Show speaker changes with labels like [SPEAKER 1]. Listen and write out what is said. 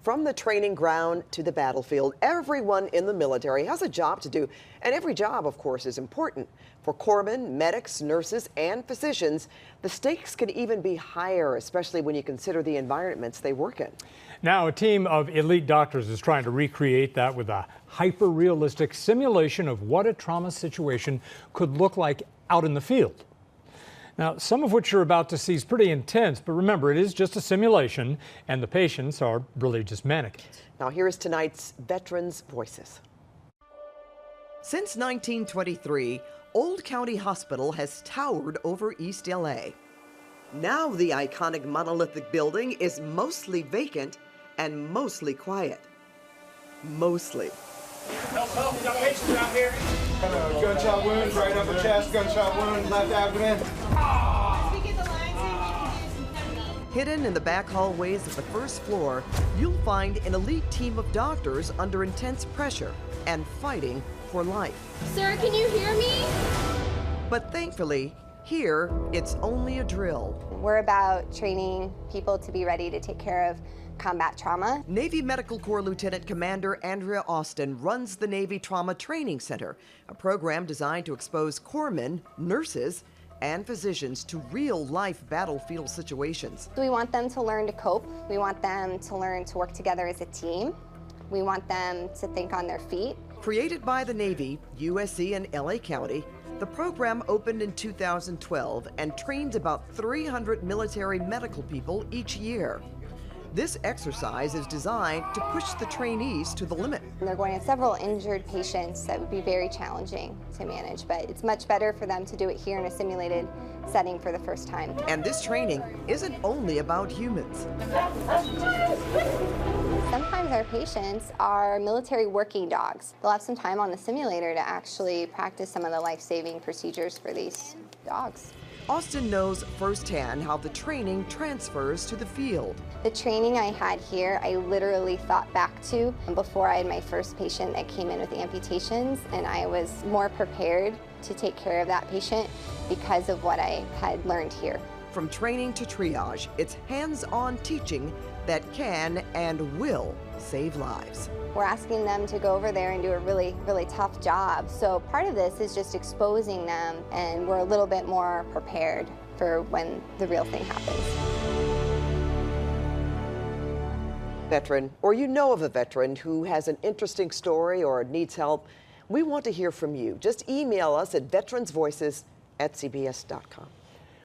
[SPEAKER 1] From the training ground to the battlefield, everyone in the military has a job to do, and every job, of course, is important. For corpsmen, medics, nurses, and physicians, the stakes can even be higher, especially when you consider the environments they work in.
[SPEAKER 2] Now, a team of elite doctors is trying to recreate that with a hyper-realistic simulation of what a trauma situation could look like out in the field. Now, some of what you're about to see is pretty intense, but remember, it is just a simulation, and the patients are really just mannequins.
[SPEAKER 1] Now, here is tonight's Veterans Voices. Since 1923, Old County Hospital has towered over East LA. Now the iconic monolithic building is mostly vacant and mostly quiet. Mostly.
[SPEAKER 3] Help, we got patients out here.
[SPEAKER 4] Gunshot wound, right upper chest, gunshot wound, left abdomen.
[SPEAKER 1] Hidden in the back hallways of the first floor, you'll find an elite team of doctors under intense pressure and fighting for life.
[SPEAKER 5] Sir, can you hear me?
[SPEAKER 1] But thankfully, here, it's only a drill.
[SPEAKER 5] We're about training people to be ready to take care of combat trauma.
[SPEAKER 1] Navy Medical Corps Lieutenant Commander Andrea Austin runs the Navy Trauma Training Center, a program designed to expose corpsmen, nurses, and physicians to real-life battlefield situations.
[SPEAKER 5] We want them to learn to cope. We want them to learn to work together as a team. We want them to think on their feet.
[SPEAKER 1] Created by the Navy, USC, and LA County, the program opened in 2012 and trains about 300 military medical people each year. This exercise is designed to push the trainees to the limit.
[SPEAKER 5] They're going to have several injured patients that would be very challenging to manage, but it's much better for them to do it here in a simulated setting for the first time.
[SPEAKER 1] And this training isn't only about humans.
[SPEAKER 5] Sometimes our patients are military working dogs. They'll have some time on the simulator to actually practice some of the life-saving procedures for these dogs.
[SPEAKER 1] Austin knows firsthand how the training transfers to the field.
[SPEAKER 5] The training I had here, I literally thought back to before I had my first patient that came in with amputations, and I was more prepared to take care of that patient because of what I had learned here.
[SPEAKER 1] From training to triage, it's hands-on teaching that can and will save lives.
[SPEAKER 5] We're asking them to go over there and do a really, really tough job. So part of this is just exposing them, and we're a little bit more prepared for when the real thing happens.
[SPEAKER 1] Veteran, or you know of a veteran who has an interesting story or needs help, we want to hear from you. Just email us at veteransvoices@cbs.com.